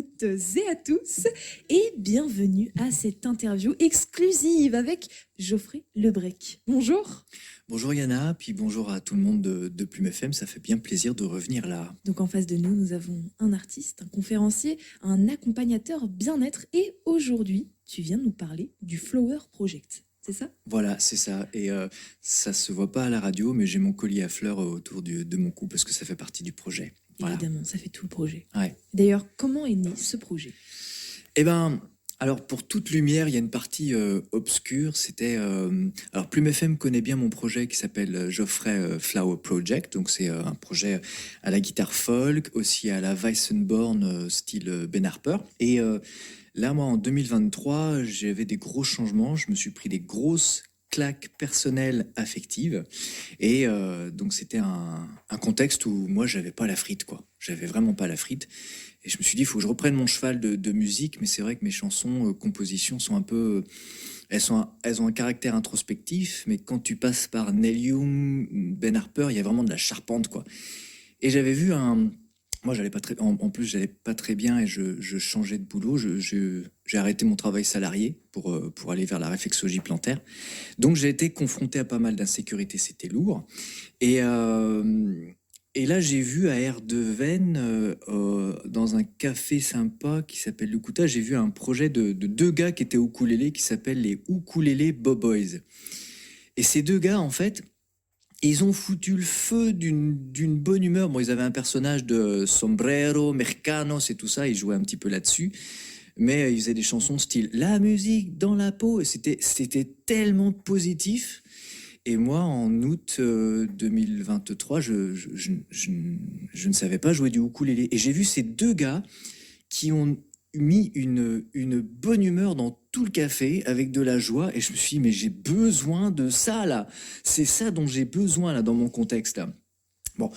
toutes et à tous et bienvenue à cette interview exclusive avec Geoffrey Lebrec. Bonjour. Bonjour Yana, puis bonjour à tout le monde de Plume FM, ça fait bien plaisir de revenir là. Donc en face de nous, nous avons un artiste, un conférencier, un accompagnateur bien-être et aujourd'hui, tu viens de nous parler du Flower Project. C'est ça ? Voilà, c'est ça. Et ça se voit pas à la radio, mais j'ai mon collier à fleurs autour de mon cou parce que ça fait partie du projet. Voilà. Évidemment, ça fait tout le projet. Ouais. D'ailleurs, comment est né ce projet ? Eh ben, alors pour toute lumière, il y a une partie obscure. C'était alors Plume FM connaît bien mon projet qui s'appelle Geoffrey Flower Project. Donc c'est un projet à la guitare folk, aussi à la Weissenborn style Ben Harper. Et là, moi, en 2023, j'avais des gros changements. Je me suis pris des grosses claques personnelles, affectives. Et donc, c'était un contexte où moi, j'avais pas la frite, quoi. J'avais vraiment pas la frite. Et je me suis dit, il faut que je reprenne mon cheval de musique. Mais c'est vrai que mes chansons, compositions sont un peu... Elles ont un caractère introspectif. Mais quand tu passes par Neil Young, Ben Harper, il y a vraiment de la charpente, quoi. Et j'avais vu un... Moi, j'allais pas très, en plus, j'allais pas très bien et je changeais de boulot. J'ai arrêté mon travail salarié pour aller vers la réflexologie plantaire. Donc, j'ai été confronté à pas mal d'insécurité. C'était lourd. Et là, j'ai vu à Erdeven, dans un café sympa qui s'appelle Lukuta, j'ai vu un projet de deux gars qui étaient ukulélés qui s'appellent les Ukulélé Boboys. Et ces deux gars, en fait, ils ont foutu le feu d'une bonne humeur. Bon, ils avaient un personnage de sombrero, mercanos et tout ça. Ils jouaient un petit peu là-dessus. Mais ils faisaient des chansons style la musique dans la peau. Et c'était tellement positif. Et moi, en août 2023, je ne savais pas jouer du ukulélé. Et j'ai vu ces deux gars qui ont mis une bonne humeur dans tout le café avec de la joie et je me suis dit mais j'ai besoin de ça là, c'est ça dont j'ai besoin là dans mon contexte là. Bon,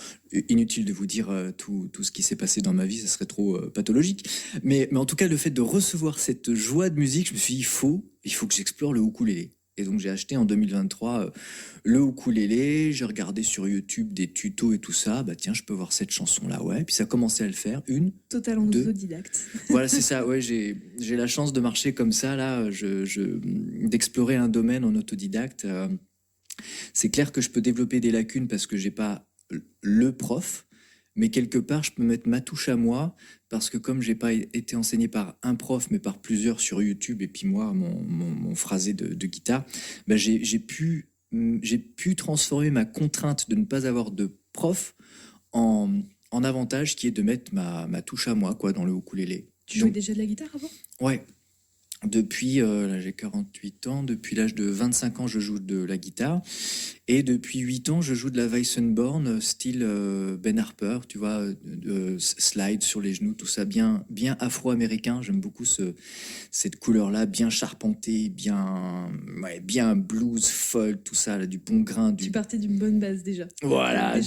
inutile de vous dire tout ce qui s'est passé dans ma vie, ça serait trop pathologique, mais en tout cas le fait de recevoir cette joie de musique, je me suis dit il faut que j'explore le ukulélé. Et donc j'ai acheté en 2023 le ukulélé, j'ai regardé sur YouTube des tutos et tout ça, bah tiens, je peux voir cette chanson-là, ouais, puis ça a commencé à le faire, Total en autodidacte. Voilà, c'est ça, ouais, j'ai la chance de marcher comme ça, là, d'explorer un domaine en autodidacte. C'est clair que je peux développer des lacunes parce que j'ai pas le prof, mais quelque part, je peux mettre ma touche à moi, parce que comme j'ai pas été enseigné par un prof, mais par plusieurs sur YouTube, et puis moi, mon phrasé de guitare, bah j'ai pu transformer ma contrainte de ne pas avoir de prof en avantage, qui est de mettre ma touche à moi, quoi, dans le ukulélé. Tu jouais déjà de la guitare avant ? Ouais. Depuis, là j'ai 48 ans, depuis l'âge de 25 ans, je joue de la guitare. Et depuis 8 ans, je joue de la Weissenborn, style Ben Harper, tu vois, slide sur les genoux, tout ça, bien afro-américain. J'aime beaucoup cette couleur-là, bien charpentée, bien blues, folk, tout ça, là, du bon grain. Tu partais d'une bonne base déjà. Voilà,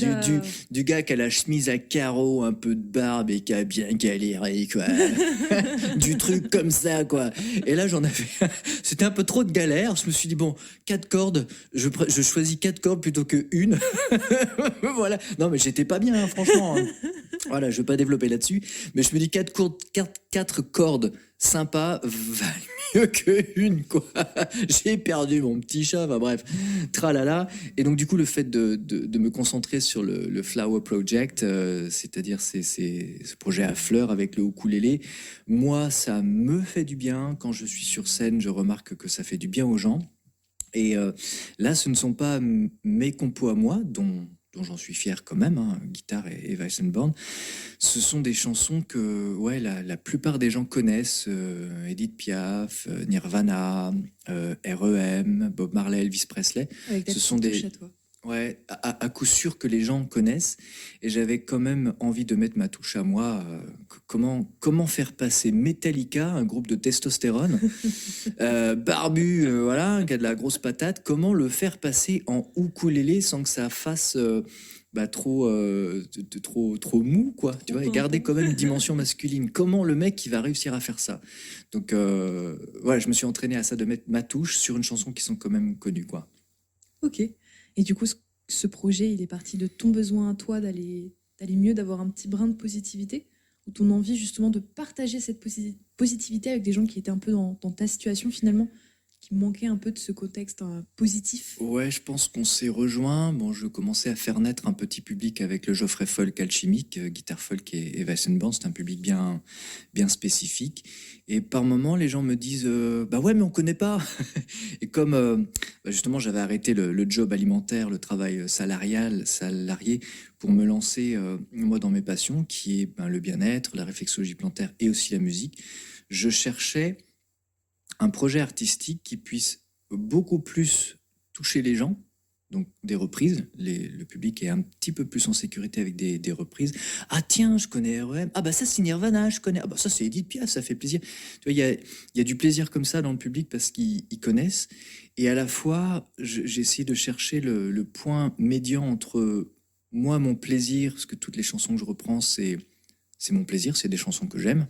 du gars qui a la chemise à carreaux, un peu de barbe et qui a bien galéré, quoi. Du truc comme ça, quoi. Et là, c'était un peu trop de galère. Je me suis dit, bon, 4 cordes, je choisis 4 cordes plutôt que une. Voilà. Non, mais j'étais pas bien, hein, franchement. Voilà, je vais pas développer là-dessus. Mais je me dis 4 cordes sympas valent mieux qu'une, quoi. J'ai perdu mon petit chat, enfin bref, tralala. Et donc, du coup, le fait de me concentrer sur le Flower Project, c'est-à-dire ce projet à fleurs avec le ukulélé, moi, ça me fait du bien. Quand je suis sur scène, je remarque que ça fait du bien aux gens. Et là, ce ne sont pas mes compos à moi, dont j'en suis fier quand même, hein, guitare et Weissenborn. Ce sont des chansons que la plupart des gens connaissent, Edith Piaf, Nirvana, R.E.M., Bob Marley, Elvis Presley. Avec ce sont des... Ouais, à coup sûr que les gens connaissent. Et j'avais quand même envie de mettre ma touche à moi. Comment faire passer Metallica, un groupe de testostérone, barbu, voilà, qui a de la grosse patate, comment le faire passer en ukulélé sans que ça fasse trop mou, quoi, tu vois, et garder quand même une dimension masculine. Comment le mec qui va réussir à faire ça? Donc voilà, je me suis entraîné à ça, de mettre ma touche sur une chanson qui sont quand même connues, quoi. Ok. Et du coup, ce projet, il est parti de ton besoin à toi d'aller mieux, d'avoir un petit brin de positivité, ou ton envie justement de partager cette positivité avec des gens qui étaient un peu dans ta situation finalement, qui manquaient un peu de ce contexte positif? Ouais, je pense qu'on s'est rejoints. Bon, je commençais à faire naître un petit public avec le Geoffrey Folk Alchimique, guitare folk et Weissenborn. C'est un public bien spécifique. Et par moments, les gens me disent bah ouais, mais on connaît pas. Et comme justement, j'avais arrêté le job alimentaire, le travail salarié, pour me lancer moi dans mes passions, qui est le bien-être, la réflexologie plantaire et aussi la musique. Je cherchais un projet artistique qui puisse beaucoup plus toucher les gens, donc des reprises. Le public est un petit peu plus en sécurité avec des reprises. Ah tiens, je connais R.E.M. Ah bah ça c'est Nirvana, je connais. Ah bah ça c'est Edith Piaf, ça fait plaisir. Tu vois, il y a du plaisir comme ça dans le public parce qu'ils connaissent. Et à la fois, j'ai essayé de chercher le point médian entre moi, mon plaisir, parce que toutes les chansons que je reprends, c'est mon plaisir, c'est des chansons que j'aime,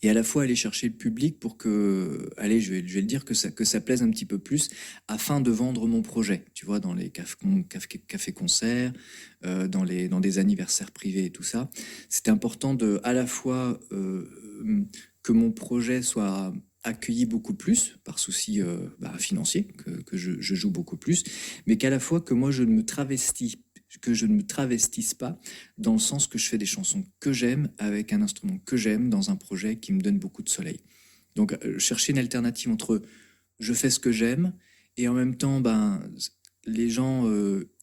et à la fois aller chercher le public pour que, allez, je vais le dire, que ça plaise un petit peu plus, afin de vendre mon projet, tu vois, dans les cafés-concerts, dans des anniversaires privés et tout ça. C'était important à la fois que mon projet soit accueilli beaucoup plus, par souci financier, que je joue beaucoup plus, mais qu'à la fois que moi que je ne me travestisse pas, dans le sens que je fais des chansons que j'aime, avec un instrument que j'aime, dans un projet qui me donne beaucoup de soleil. Donc chercher une alternative entre je fais ce que j'aime, et en même temps, les gens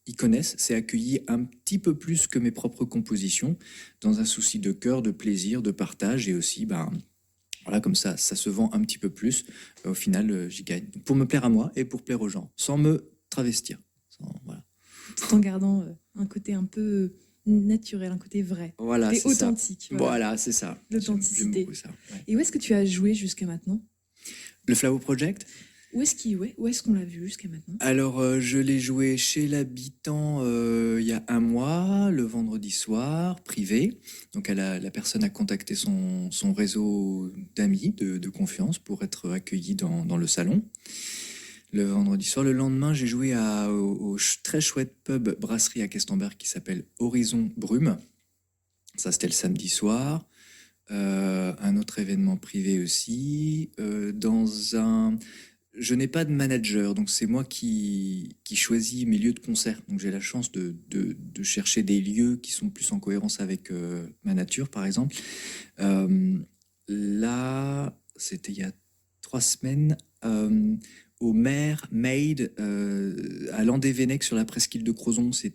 y connaissent, c'est accueilli un petit peu plus que mes propres compositions, dans un souci de cœur, de plaisir, de partage, et aussi, voilà, comme ça se vend un petit peu plus. Au final, j'y gagne. Pour me plaire à moi et pour plaire aux gens, sans me travestir. Voilà. Tout en gardant un côté un peu naturel, un côté vrai, Voilà, et authentique. Voilà, c'est ça. L'authenticité. J'aime beaucoup ça. Ouais. Et où est-ce que tu as joué jusqu'à maintenant? Le Flower Project? Où est-ce qu'on l'a vu jusqu'à maintenant? Alors, je l'ai joué chez l'habitant il y a un mois, le vendredi soir, privé. Donc, la personne a contacté son réseau d'amis de confiance pour être accueilli dans le salon. Le vendredi soir. Le lendemain, j'ai joué au très chouette pub brasserie à Questemberg qui s'appelle Horizon Brume. Ça, c'était le samedi soir. Un autre événement privé aussi. Je n'ai pas de manager, donc c'est moi qui choisis mes lieux de concert. Donc j'ai la chance de chercher des lieux qui sont plus en cohérence avec ma nature, par exemple. Là, c'était il y a 3 semaines. Au Maire Made à Landévennec sur la presqu'île de Crozon. C'est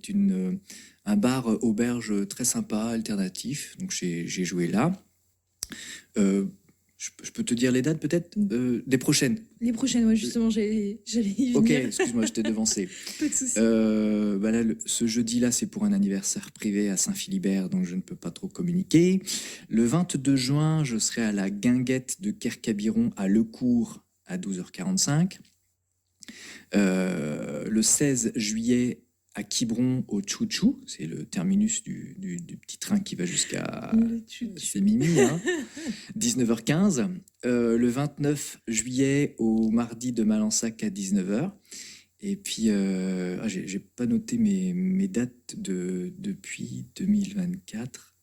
un bar auberge très sympa, alternatif. Donc j'ai joué là. Je peux te dire les dates peut-être des prochaines. Les prochaines, ouais, justement, j'allais y venir. Ok, excuse-moi, je t'ai devancé. Pas de soucis. Là, ce jeudi-là, c'est pour un anniversaire privé à Saint-Philibert, donc je ne peux pas trop communiquer. Le 22 juin, je serai à la Guinguette de Kercabiron à Lecourt à 12h45. Le 16 juillet à Quiberon au Chouchou, c'est le terminus du petit train qui va jusqu'à... C'est Mimi, hein. 19h15. Le 29 juillet au mardi de Malensac à 19h. Et puis, j'ai pas noté mes dates depuis 2024.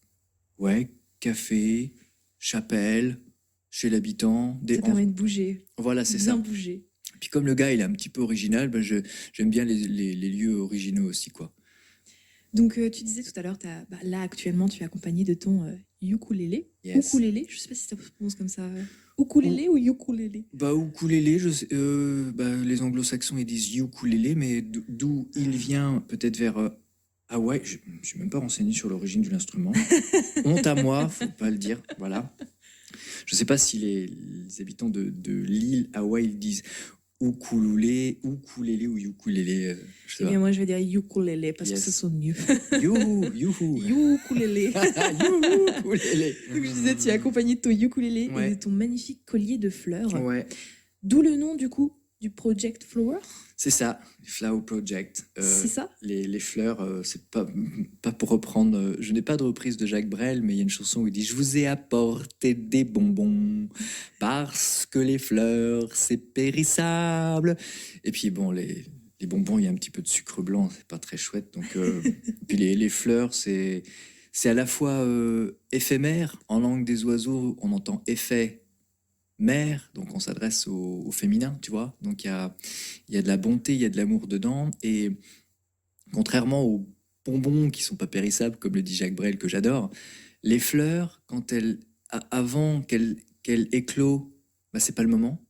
Ouais, café, chapelle, chez l'habitant. Ça permet de bouger. Voilà, c'est ça. Bien bouger. Puis comme le gars, il est un petit peu original, j'aime bien les lieux originaux aussi, quoi. Donc, tu disais tout à l'heure, là, actuellement, tu es accompagné de ton ukulélé. Yes. Ukulélé, je sais pas si ça se prononce comme ça. Ukulélé ou ukulélé? Ukulélé, les anglo-saxons, ils disent ukulélé, mais d'où il vient, peut-être vers Hawaï. Je ne suis même pas renseigné sur l'origine de l'instrument. Honte à moi, faut pas le dire, voilà. Je sais pas si les habitants de l'île Hawaï ils disent ukulélé ou ukulélé. Eh bien, moi, je vais dire ukulélé parce Yes. que ça sonne mieux. Youhou. Ukulélé. Ukulélé. Donc, je disais, tu es accompagné de ton ukulélé Ouais. et de ton magnifique collier de fleurs. Ouais, D'où le nom, du coup, du Project Flower. c'est ça, Flower Project. C'est ça? Les fleurs, c'est pas pour reprendre. Je n'ai pas de reprise de Jacques Brel, mais il y a une chanson où il dit: Je vous ai apporté des bonbons parce que les fleurs, c'est périssable. Et puis bon, les bonbons, il y a un petit peu de sucre blanc, c'est pas très chouette. Donc, puis les fleurs, c'est c'est à la fois éphémère. En langue des oiseaux, on entend effet mère, donc on s'adresse au féminin, tu vois. Donc il y a de la bonté, il y a de l'amour dedans. Et contrairement aux bonbons qui sont pas périssables, comme le dit Jacques Brel, que j'adore, les fleurs, avant qu'elles éclosent, bah, c'est pas le moment.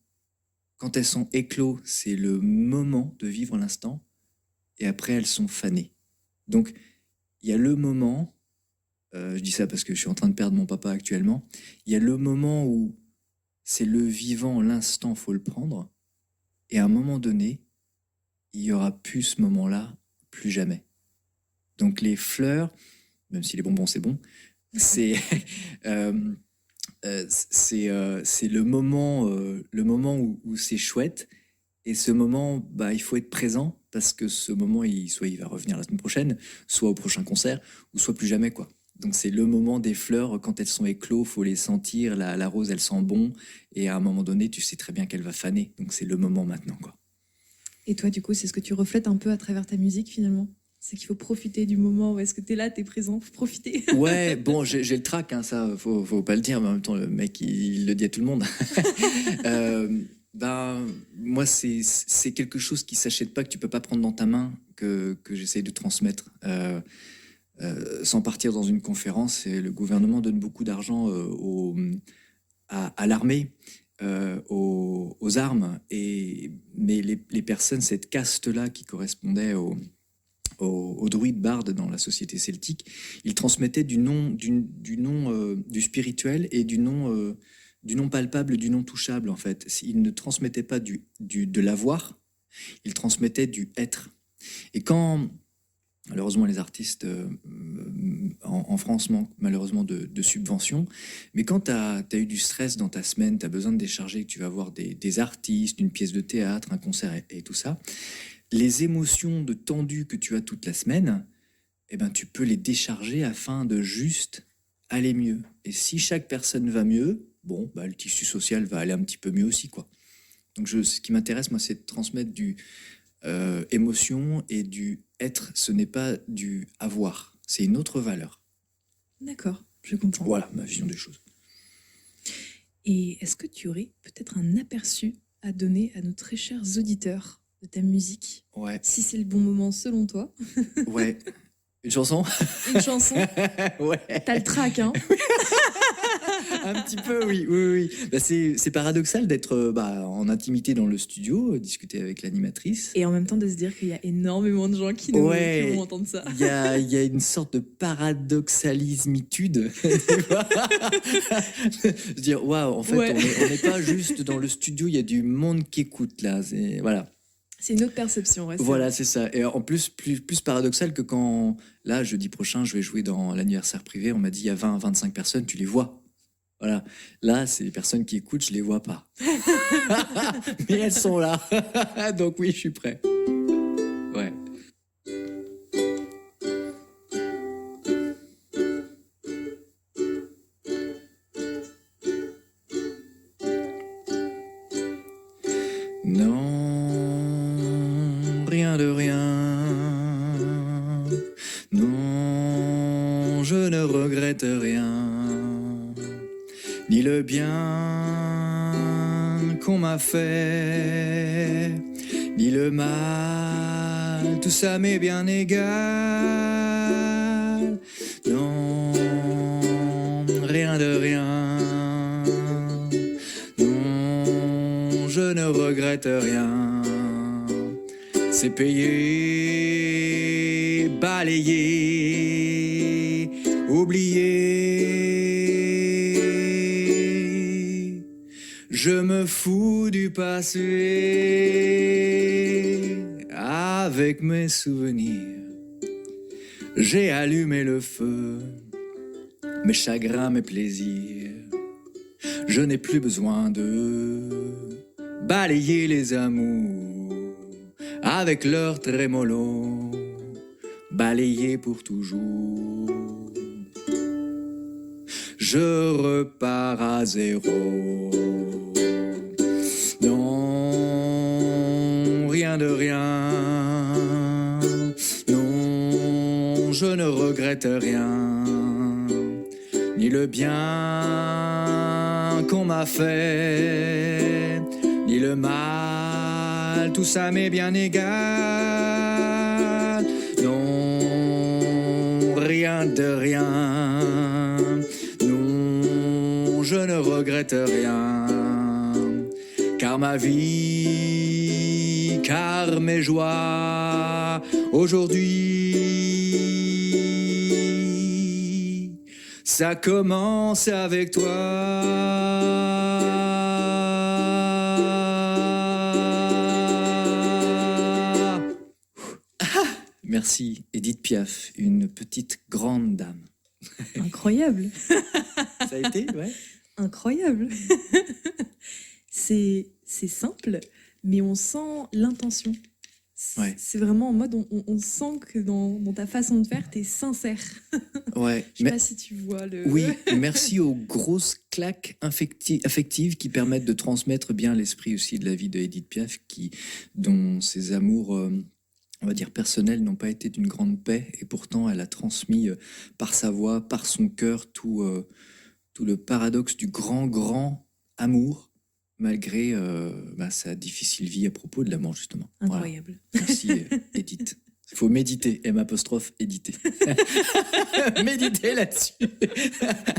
Quand elles sont éclos, c'est le moment de vivre l'instant. Et après, elles sont fanées. Donc, il y a le moment, je dis ça parce que je suis en train de perdre mon papa actuellement, il y a le moment où c'est le vivant, l'instant, faut le prendre. Et à un moment donné, il y aura plus ce moment-là, plus jamais. Donc les fleurs, même si les bonbons c'est bon, c'est euh, c'est le moment où c'est chouette. Et ce moment, bah, il faut être présent parce que ce moment, soit il va revenir la semaine prochaine, soit au prochain concert, ou soit plus jamais, quoi. Donc c'est le moment des fleurs, quand elles sont éclos, faut les sentir, la rose, elle sent bon, et à un moment donné, tu sais très bien qu'elle va faner. Donc c'est le moment maintenant, quoi. Et toi, du coup, c'est ce que tu reflètes un peu à travers ta musique, finalement? C'est qu'il faut profiter du moment où est-ce que tu es là, tu es présent, faut profiter. Ouais, bon, j'ai le trac, hein, ça, faut pas le dire, mais en même temps, le mec, il le dit à tout le monde. Moi, c'est quelque chose qui s'achète pas, que tu peux pas prendre dans ta main, que j'essaye de transmettre. Sans partir dans une conférence, et le gouvernement donne beaucoup d'argent à l'armée, aux armes, mais les personnes, cette caste-là qui correspondait aux druides bardes dans la société celtique, ils transmettaient du du spirituel et du non palpable, du non touchable, en fait. Ils ne transmettaient pas de l'avoir, ils transmettaient du être. Et quand, malheureusement, les artistes en France manquent malheureusement de subventions, mais quand tu as eu du stress dans ta semaine, tu as besoin de décharger, que tu vas voir des artistes, une pièce de théâtre, un concert et tout ça, les émotions de tendu que tu as toute la semaine, eh ben, tu peux les décharger afin de juste aller mieux. Et si chaque personne va mieux, bon, bah, le tissu social va aller un petit peu mieux aussi, quoi. Donc ce qui m'intéresse, moi, c'est de transmettre du émotion et du être. Ce n'est pas du avoir, c'est une autre valeur. D'accord, je comprends. Voilà ma vision des choses. Et est-ce que tu aurais peut-être un aperçu à donner à nos très chers auditeurs de ta musique? Ouais. Si c'est le bon moment selon toi. Ouais. Une chanson? Une chanson? Ouais. T'as le trac, hein? Un petit peu, oui. Bah, c'est paradoxal d'être en intimité dans le studio, discuter avec l'animatrice. Et en même temps de se dire qu'il y a énormément de gens qui vont entendre ça. Il y a une sorte de paradoxalismitude. Se dire, waouh, en fait, Ouais. on n'est pas juste dans le studio, il y a du monde qui écoute là. Voilà. C'est une autre perception. Ouais, Voilà, c'est ça. Et en plus, plus paradoxal que quand, là, jeudi prochain, je vais jouer dans l'anniversaire privé, on m'a dit, il y a 20 à 25 personnes, tu les vois. Voilà. Là, c'est les personnes qui écoutent, je les vois pas. Mais elles sont là. Donc oui, je suis prêt. Ouais. Non, rien de rien. Non, je ne regrette rien. Ni le bien qu'on m'a fait, ni le mal, tout ça m'est bien égal. Non, rien de rien. Non, je ne regrette rien. C'est payé, balayé, oublié. Je me fous du passé avec mes souvenirs. J'ai allumé le feu, mes chagrins, mes plaisirs. Je n'ai plus besoin de balayer les amours avec leur trémolo, balayer pour toujours. Je repars à zéro. Non, rien de rien. Non, je ne regrette rien. ni le bien qu'on m'a fait, ni le mal, tout ça m'est bien égal. Non, rien de rien, non, je ne regrette rien, car ma vie, car mes joies, aujourd'hui, ça commence avec toi. Merci, Edith Piaf, une petite grande dame. Incroyable. Ça a été, ouais. Incroyable. C'est simple, mais on sent l'intention. Ouais. C'est vraiment en mode, on sent que dans ta façon de faire, t'es sincère. Ouais. Je sais pas si tu vois le... Oui, merci aux grosses claques affectives qui permettent de transmettre bien l'esprit aussi de la vie de Edith Piaf, dont ses amours, on va dire personnels, n'ont pas été d'une grande paix, et pourtant elle a transmis par sa voix, par son cœur, tout le paradoxe du grand amour, malgré sa difficile vie à propos de l'amour, justement. Incroyable. Voilà. Merci, Edith. Il faut méditer, éditer. Méditer là-dessus.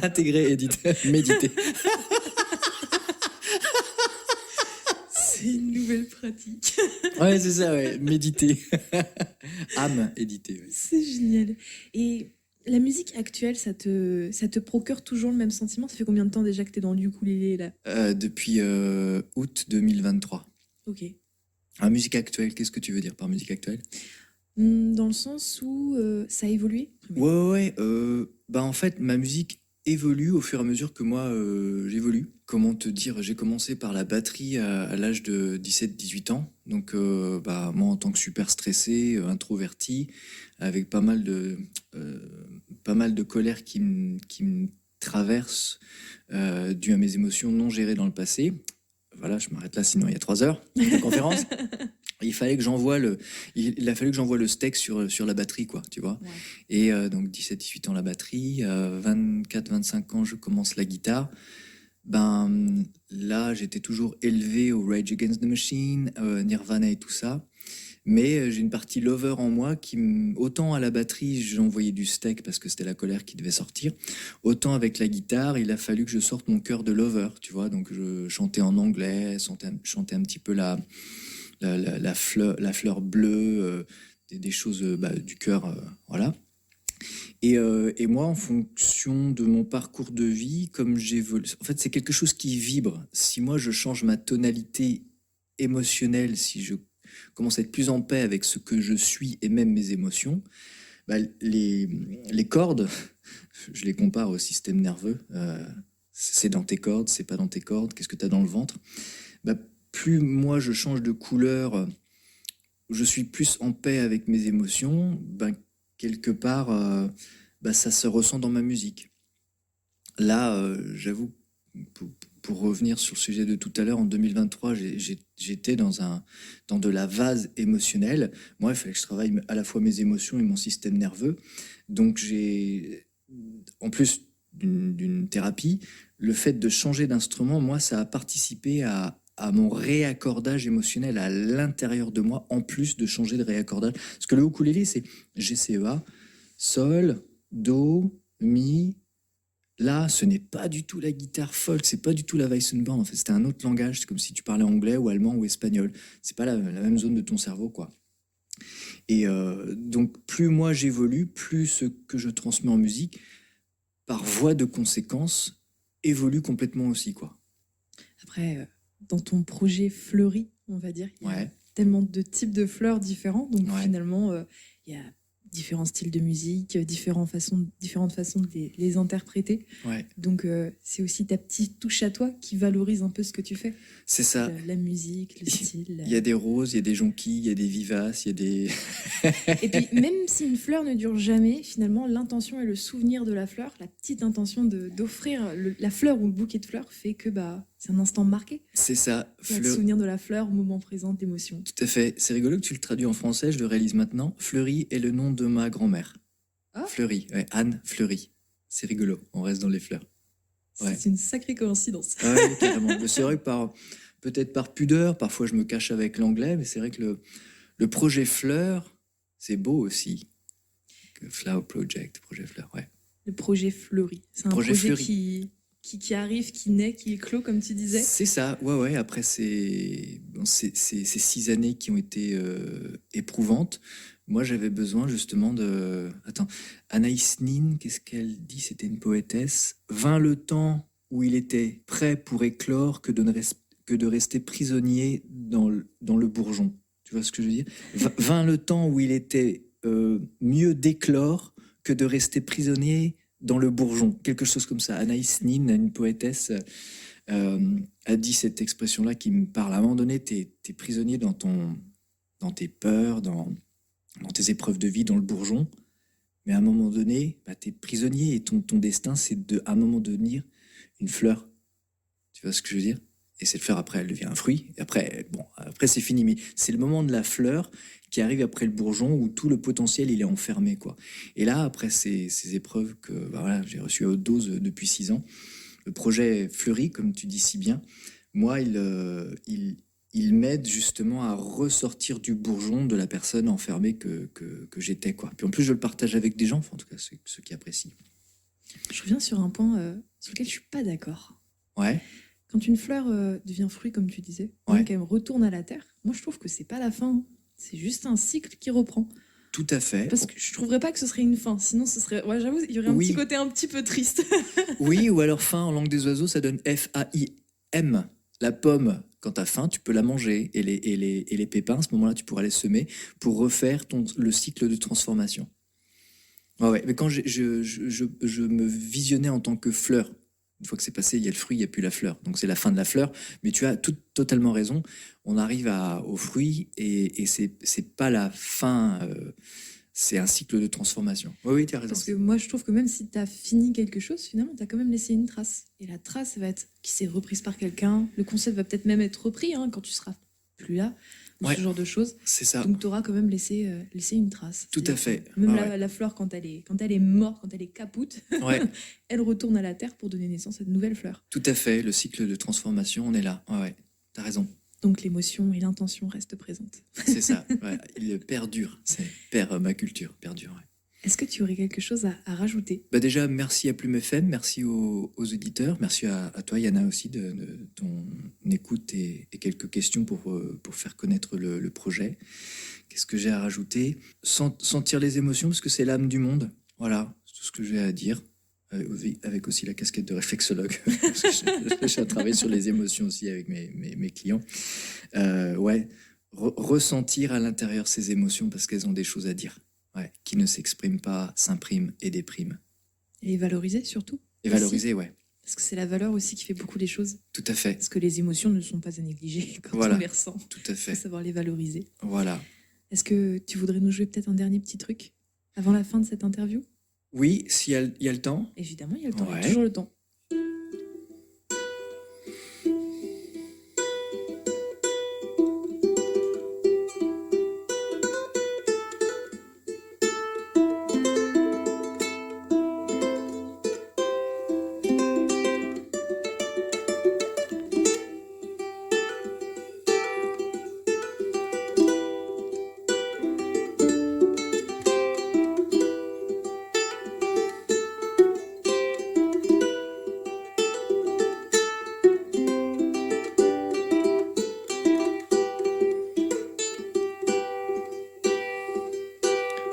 Intégrer, Edith. Méditer. C'est une nouvelle pratique. Ouais, c'est ça, ouais. Méditer. Âme, éditer. Ouais. C'est génial. Et la musique actuelle, ça te procure toujours le même sentiment? Ça fait combien de temps déjà que t'es dans l'ukulélé, là? Depuis août 2023. Ok. La musique actuelle, qu'est-ce que tu veux dire par musique actuelle? Dans le sens où ça a évolué? Ouais. En fait, ma musique évolue au fur et à mesure que moi, j'évolue. Comment te dire? J'ai commencé par la batterie à l'âge de 17-18 ans. Donc, moi, en tant que super stressé, introverti, avec pas mal de colère qui me traverse, dû à mes émotions non gérées dans le passé. Voilà, je m'arrête là, sinon il y a 3 heures de conférence. Il a fallu que j'envoie le steak sur la batterie, quoi, tu vois. Ouais. Et donc 17-18 ans la batterie, 24-25 ans je commence la guitare. Là j'étais toujours élevé au Rage Against the Machine, Nirvana et tout ça. Mais j'ai une partie lover en moi autant à la batterie j'envoyais du steak parce que c'était la colère qui devait sortir, autant avec la guitare il a fallu que je sorte mon cœur de lover, tu vois. Donc je chantais en anglais, chantais un petit peu la fleur bleue, des choses du cœur, voilà. Et moi, en fonction de mon parcours de vie, comme j'évolue, en fait, c'est quelque chose qui vibre. Si moi, je change ma tonalité émotionnelle, si je commence à être plus en paix avec ce que je suis et même mes émotions, les cordes, je les compare au système nerveux. C'est dans tes cordes, c'est pas dans tes cordes. Qu'est-ce que tu as dans le ventre? Plus moi je change de couleur, je suis plus en paix avec mes émotions, quelque part, ça se ressent dans ma musique. Là, j'avoue, pour revenir sur le sujet de tout à l'heure, en 2023, j'étais dans de la vase émotionnelle. Moi, il fallait que je travaille à la fois mes émotions et mon système nerveux. Donc, en plus d'une thérapie, le fait de changer d'instrument, moi, ça a participé à mon réaccordage émotionnel à l'intérieur de moi, en plus de changer de réaccordage. Parce que le ukulélé, c'est GCEA, Sol, Do, Mi. Là, ce n'est pas du tout la guitare folk, c'est pas du tout la Weissenborn. En fait, c'était un autre langage. C'est comme si tu parlais anglais ou allemand ou espagnol. C'est pas la même zone de ton cerveau, quoi. Et donc, plus moi j'évolue, plus ce que je transmets en musique, par voie de conséquence, évolue complètement aussi, quoi. Après, dans ton projet fleuri, on va dire, il y a tellement de types de fleurs différents. Donc finalement, il y a différents styles de musique, différentes façons de les interpréter. Ouais. Donc c'est aussi ta petite touche à toi qui valorise un peu ce que tu fais. C'est ça. La musique, le style. Il y a des roses, il y a des jonquilles, il y a des vivaces, il y a des... Et puis même si une fleur ne dure jamais, finalement l'intention et le souvenir de la fleur, la petite intention d'offrir la fleur ou le bouquet de fleurs fait que c'est un instant marqué. C'est ça. Le souvenir de la fleur au moment présent d'émotion. Tout à fait. C'est rigolo que tu le traduis en français, je le réalise maintenant. Fleury est le nom de ma grand-mère. Ah. Fleury, ouais, Anne Fleury. C'est rigolo, on reste dans les fleurs. C'est une sacrée coïncidence. Oui, carrément. Mais c'est vrai que peut-être par pudeur, parfois je me cache avec l'anglais, mais c'est vrai que le projet Fleur, c'est beau aussi. Flower Project, projet Fleur, ouais. Le projet fleuri. C'est un projet qui arrive, qui naît, qui éclot, comme tu disais. C'est ça, ouais. Après, ces 6 années qui ont été éprouvantes, moi, j'avais besoin justement de... Attends, Anaïs Nin, qu'est-ce qu'elle dit? C'était une poétesse. Vint le temps où il était prêt pour éclore que de rester prisonnier dans le bourgeon. Tu vois ce que je veux dire? Vint le temps où il était mieux d'éclore que de rester prisonnier dans le bourgeon. Quelque chose comme ça. Anaïs Nin, une poétesse, a dit cette expression-là qui me parle. À un moment donné, t'es prisonnier dans tes peurs, dans tes épreuves de vie, dans le bourgeon. Mais à un moment donné, t'es prisonnier et ton destin, c'est à un moment devenir une fleur. Tu vois ce que je veux dire? Et cette fleur, après, elle devient un fruit. Et après, c'est fini. Mais c'est le moment de la fleur qui arrive après le bourgeon où tout le potentiel, il est enfermé, quoi. Et là, après ces épreuves que j'ai reçues à haute dose depuis 6 ans, le projet fleurit, comme tu dis si bien. Moi, il m'aide justement à ressortir du bourgeon de la personne enfermée que j'étais, quoi. Puis en plus, je le partage avec des gens, en tout cas ceux qui apprécient. Je reviens sur un point sur lequel je suis pas d'accord. Ouais. Quand une fleur devient fruit, comme tu disais, donc elle retourne à la terre, moi je trouve que c'est pas la fin. C'est juste un cycle qui reprend. Tout à fait. Parce que je trouverais pas que ce serait une fin. Sinon, ce serait... Ouais, j'avoue, il y aurait un petit côté un petit peu triste. Oui, ou alors fin en langue des oiseaux, ça donne F-A-I-M. La pomme, quand t'as faim, tu peux la manger. Et les pépins, à ce moment-là, tu pourras les semer pour refaire le cycle de transformation. Ouais. Mais quand je me visionnais en tant que fleur, une fois que c'est passé, il y a le fruit, il n'y a plus la fleur. Donc c'est la fin de la fleur. Mais tu as totalement raison. On arrive au fruit et c'est pas la fin. C'est un cycle de transformation. Oui, tu as raison. Parce que moi, je trouve que même si tu as fini quelque chose, finalement, tu as quand même laissé une trace. Et la trace, va être qui s'est reprise par quelqu'un. Le concept va peut-être même être repris quand tu seras plus là. Ce genre de choses. C'est ça. Donc tu auras quand même laissé une trace. Tout à fait. Même la fleur, quand elle est morte, quand elle est capoute, elle retourne à la terre pour donner naissance à de nouvelles fleurs. Tout à fait. Le cycle de transformation, on est là. Ouais. T'as raison. Donc l'émotion et l'intention restent présentes. C'est ça. Il perdure. C'est permaculture. Perdure. Ouais. Est-ce que tu aurais quelque chose à rajouter? Déjà, merci à Plume FM, merci aux auditeurs, merci à toi, Yana, aussi, de ton écoute et quelques questions pour faire connaître le projet. Qu'est-ce que j'ai à rajouter? Sentir les émotions, parce que c'est l'âme du monde. Voilà, c'est tout ce que j'ai à dire. Avec aussi la casquette de réflexologue. Je travaille sur les émotions aussi avec mes clients. Ressentir à l'intérieur ces émotions parce qu'elles ont des choses à dire. Qui ne s'expriment pas, s'impriment et dépriment. Et les valoriser surtout. Et valoriser, ouais. Parce que c'est la valeur aussi qui fait beaucoup les choses. Tout à fait. Parce que les émotions ne sont pas à négliger quand on les ressent. Tout à fait. Il faut savoir les valoriser. Voilà. Est-ce que tu voudrais nous jouer peut-être un dernier petit truc avant la fin de cette interview? Oui, s'il y a le temps. Évidemment, il y a le temps. Il y a toujours le temps.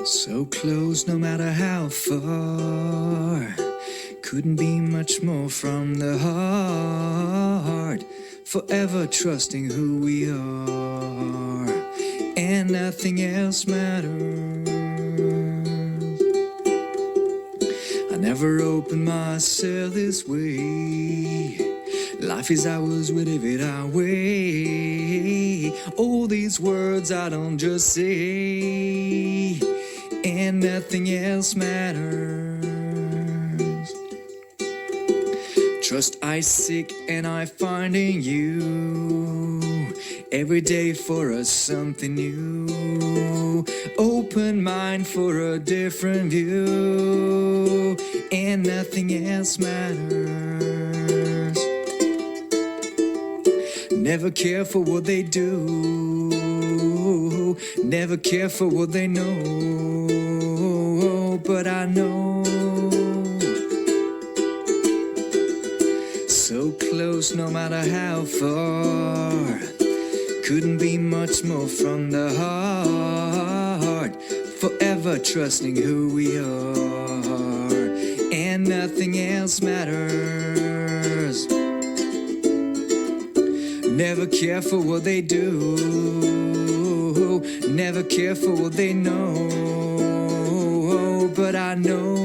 So close, no matter how far. Couldn't be much more from the heart. Forever trusting who we are, and nothing else matters. I never opened myself this way. Life is ours, we live it our way. All these words I don't just say, and nothing else matters. Trust I seek and I find in you. Every day for us something new. Open mind for a different view. And nothing else matters. Never care for what they do. Never care for what they know. But I know. So close no matter how far. Couldn't be much more from the heart. Forever trusting who we are. And nothing else matters. Never care for what they do. Never care for what they know. But I know.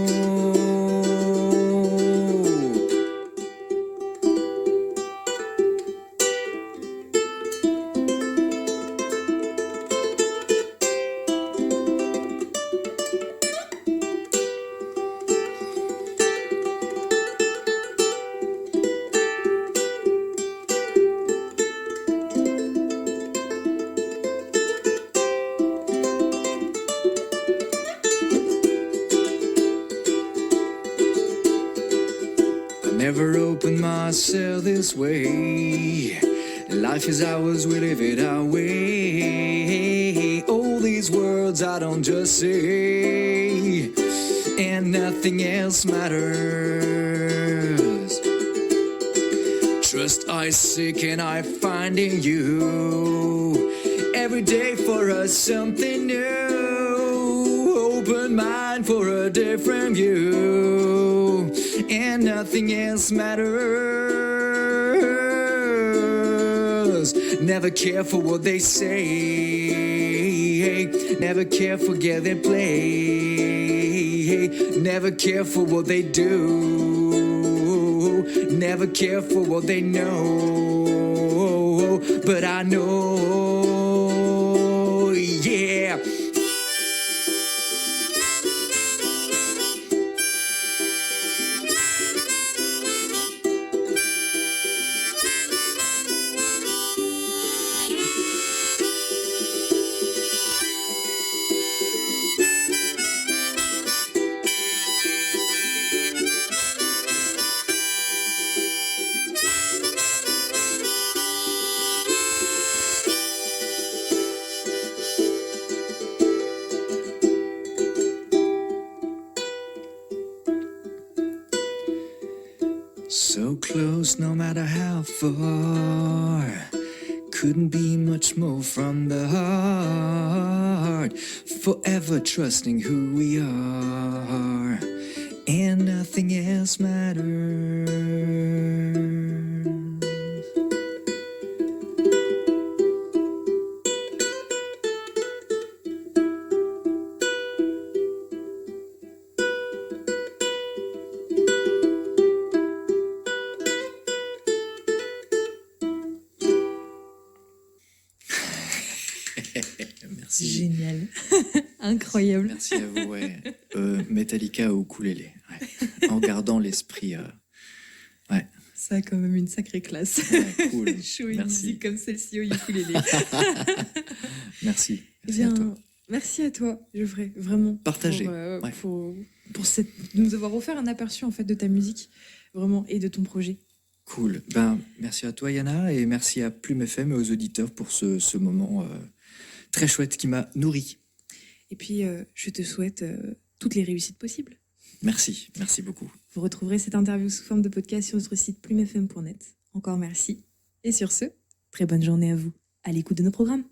Never opened myself this way. Life is ours, we live it our way. All these words I don't just say, and nothing else matters. Trust I seek and I find in you. Every day for us something new. Open mind for a different view. And nothing else matters. Never care for what they say. Never care for get they play. Never care for what they do. Never care for what they know. But I know, yeah. So close no matter how far. Couldn't be much more from the heart. Forever trusting who we are. And nothing else matters. Merci. Génial. Incroyable. Merci à vous, ouais. Metallica au ukulélé, ouais. En gardant l'esprit. Ouais. Ça a quand même une sacrée classe. Ouais, cool. Show une Merci. musique comme celle-ci au ukulélé. Merci. Eh Merci bien, à toi. merci à toi, Geoffrey, vraiment. Partagez. Pour, Ouais. de nous avoir offert un aperçu en fait de ta musique, vraiment, et de ton projet. Cool. Ben, merci à toi, Yana, et merci à Plume FM et aux auditeurs pour ce moment très chouette qui m'a nourri. Et puis, je te souhaite toutes les réussites possibles. Merci. Merci beaucoup. Vous retrouverez cette interview sous forme de podcast sur notre site plumefm.net. Encore merci. Et sur ce, très bonne journée à vous, à l'écoute de nos programmes.